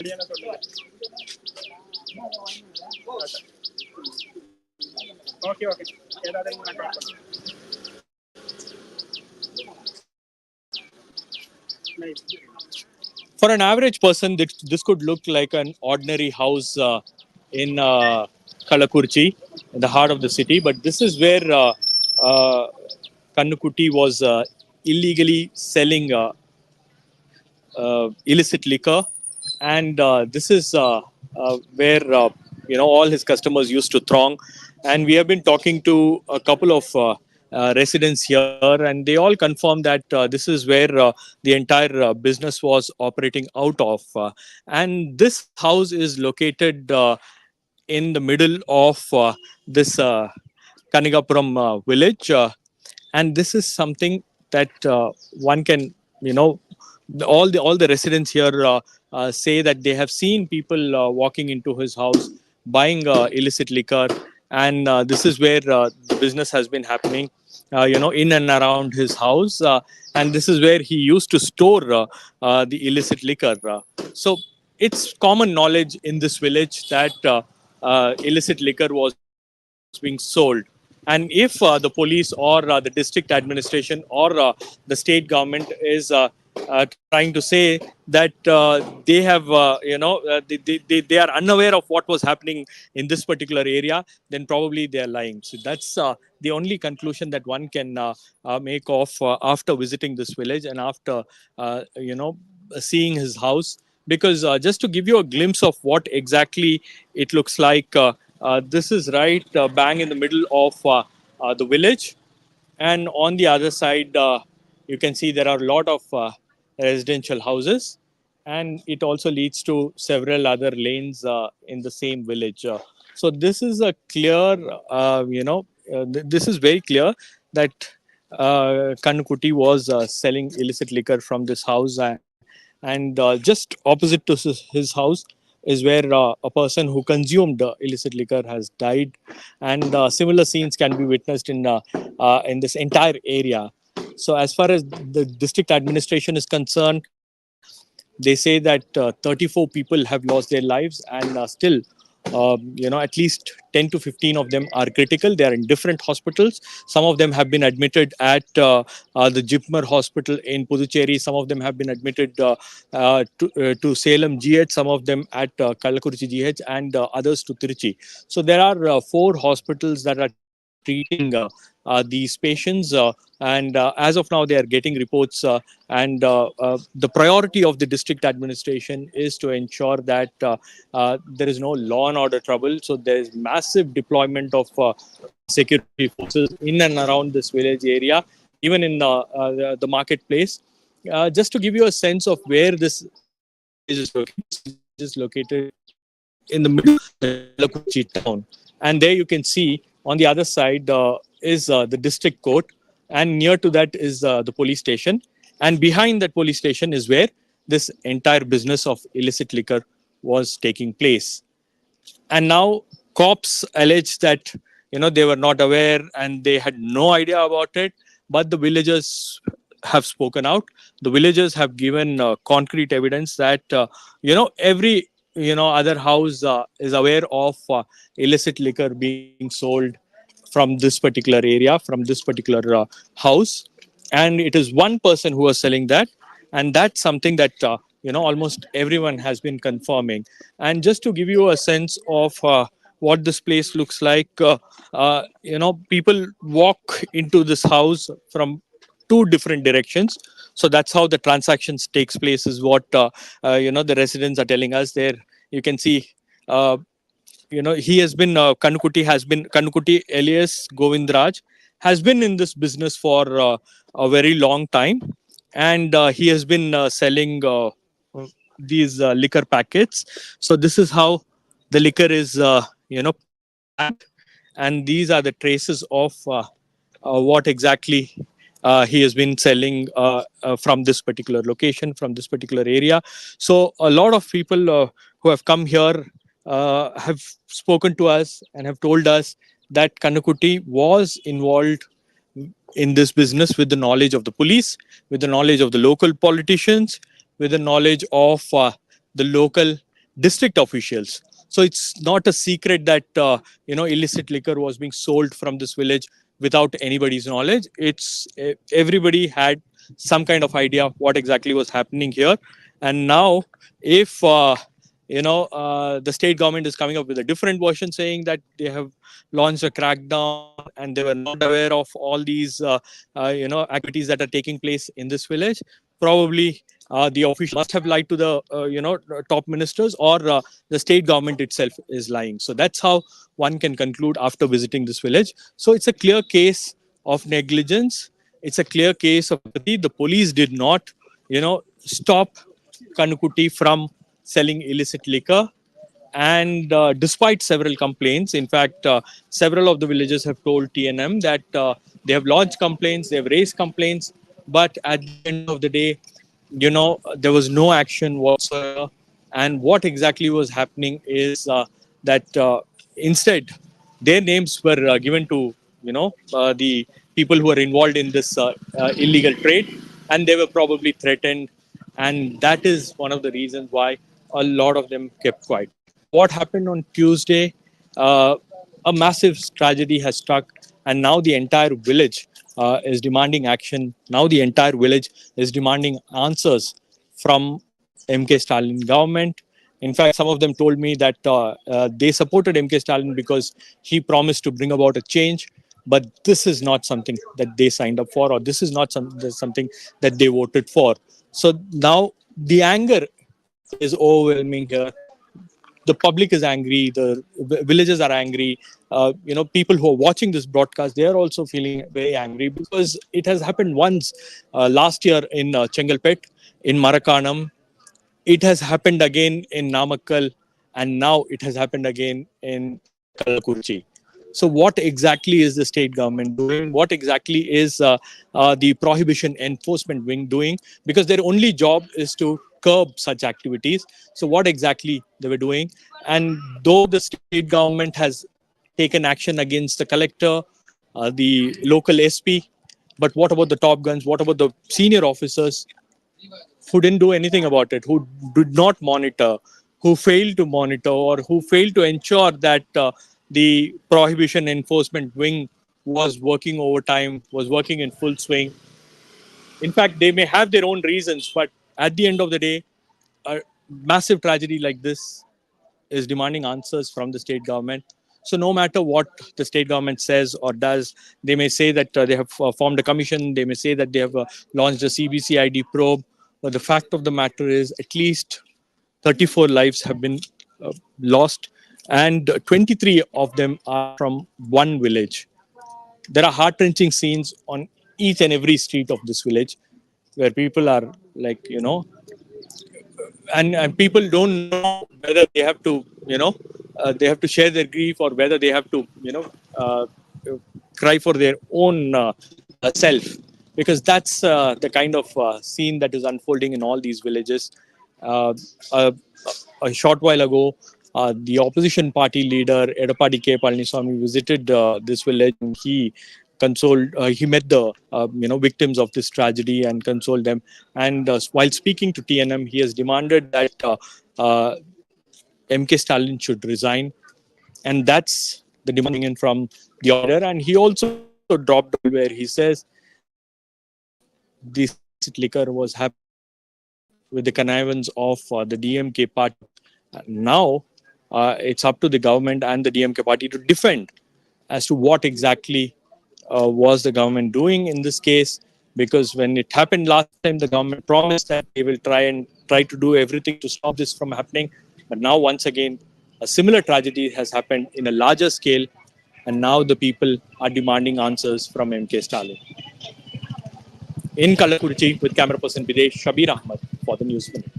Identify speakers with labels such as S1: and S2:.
S1: Okay, okay. For an average person, this could look like an ordinary house in Kallakurichi, in the heart of the city. But this is where Kannukutti was illegally selling illicit liquor, and this is where all his customers used to throng. And we have been talking to a couple of residents here, and they all confirm that this is where the entire business was operating out of. And this house is located in the middle of this Karunapuram village, and this is something that one can, you know, all the residents here say that they have seen people walking into his house buying illicit liquor, and this is where the business has been happening, in and around his house, and this is where he used to store the illicit liquor. So it's common knowledge in this village that illicit liquor was being sold. And if the police or the district administration or the state government is trying to say that they are unaware of what was happening in this particular area, then probably they are lying. So that's the only conclusion that one can make of after visiting this village and after seeing his house. Because just to give you a glimpse of what exactly it looks like, this is right bang in the middle of the village, and on the other side you can see there are a lot of residential houses, and it also leads to several other lanes in the same village. So this is a clear, this is very clear that Kannukutti was selling illicit liquor from this house, and just opposite to his house is where a person who consumed illicit liquor has died, and similar scenes can be witnessed in this entire area. So, as far as the district administration is concerned, they say that 34 people have lost their lives, and still, at least 10 to 15 of them are critical. They are in different hospitals. Some of them have been admitted at the Jipmer Hospital in Puducherry. Some of them have been admitted to Salem GH. Some of them at Kallakurichi GH, and others to Tiruchi. So there are 4 hospitals that are treating these patients, and as of now, they are getting reports. And the priority of the district administration is to ensure that there is no law and order trouble. So there is massive deployment of security forces in and around this village area, even in the marketplace. Just to give you a sense of where this village is located in the middle of Kallakurichi town. And there you can see on the other side is the district court, and near to that is the police station. And behind that police station is where this entire business of illicit liquor was taking place. And now cops allege that they were not aware and they had no idea about it, but the villagers have spoken out. The villagers have given concrete evidence that every other house is aware of illicit liquor being sold from this particular area, from this particular house, and it is one person who was selling that, and that's something that almost everyone has been confirming. And just to give you a sense of what this place looks like, people walk into this house from 2 different directions. So that's how the transactions takes place, is what the residents are telling us. There you can see he has been Kannukutti alias Govindraj has been in this business for a very long time, and he has been selling these liquor packets. So this is how the liquor is packed, and these are the traces of what exactly he has been selling from this particular location, from this particular area. So a lot of people who have come here have spoken to us and have told us that Kannukutti was involved in this business with the knowledge of the police, with the knowledge of the local politicians, with the knowledge of the local district officials. So it's not a secret that illicit liquor was being sold from this village without anybody's knowledge. Everybody had some kind of idea what exactly was happening here, and now if the state government is coming up with a different version saying that they have launched a crackdown and they were not aware of all these activities that are taking place in this village. Probably the officials must have lied to the top ministers, or the state government itself is lying. So that's how one can conclude after visiting this village. So it's a clear case of negligence. It's a clear case of apathy. The police did not stop Kanukuti from selling illicit liquor. And despite several complaints, in fact, several of the villagers have told TNM that they have lodged complaints, they have raised complaints, but at the end of the day, there was no action whatsoever. And what exactly was happening is that instead, their names were given to the people who are involved in this illegal trade, and they were probably threatened, and that is one of the reasons why a lot of them kept quiet. What happened on Tuesday? A massive tragedy has struck, and now the entire village is demanding action. Now the entire village is demanding answers from MK Stalin government. In fact, some of them told me that they supported MK Stalin because he promised to bring about a change. But this is not something that they signed up for, or this is not something that they voted for. So now the anger is overwhelming here. The public is angry. The villagers are angry. People who are watching this broadcast, they are also feeling very angry because it has happened once last year in Chengalpet, in Marakanam. It has happened again in Namakkal, and now it has happened again in Kallakurichi. So, what exactly is the state government doing? What exactly is the prohibition enforcement wing doing? Because their only job is to curb such activities. So, what exactly they were doing? And though the state government has taken action against the collector, the local SP, but what about the top guns? What about the senior officers who didn't do anything about it, who did not monitor, who failed to monitor, or who failed to ensure that the prohibition enforcement wing was working overtime, was working in full swing? In fact, they may have their own reasons, but at the end of the day, a massive tragedy like this is demanding answers from the state government. So no matter what the state government says or does, they may say that they have formed a commission, they may say that they have launched a CBCID probe, but the fact of the matter is at least 34 lives have been lost, and 23 of them are from one village. There are heart-wrenching scenes on each and every street of this village where people are like, and people don't know whether they have to they have to share their grief, or whether they have to uh, cry for their own self, because that's the kind of scene that is unfolding in all these villages. Uh, a short while ago, the opposition party leader Edapadi K. Palaniswamy visited this village, and he consoled. He met the victims of this tragedy and consoled them. And while speaking to TNM, he has demanded that MK Stalin should resign, and that's the demand in from the order. And he also dropped where he says this liquor was happening with the connivance of the DMK party. Now it's up to the government and the DMK party to defend as to what exactly was the government doing in this case. Because when it happened last time, the government promised that they will try to do everything to stop this from happening. But now, once again, a similar tragedy has happened in a larger scale, and now the people are demanding answers from MK Stalin. In Kallakurichi, with camera person Bidesh, Shabir Ahmad for the News Minute.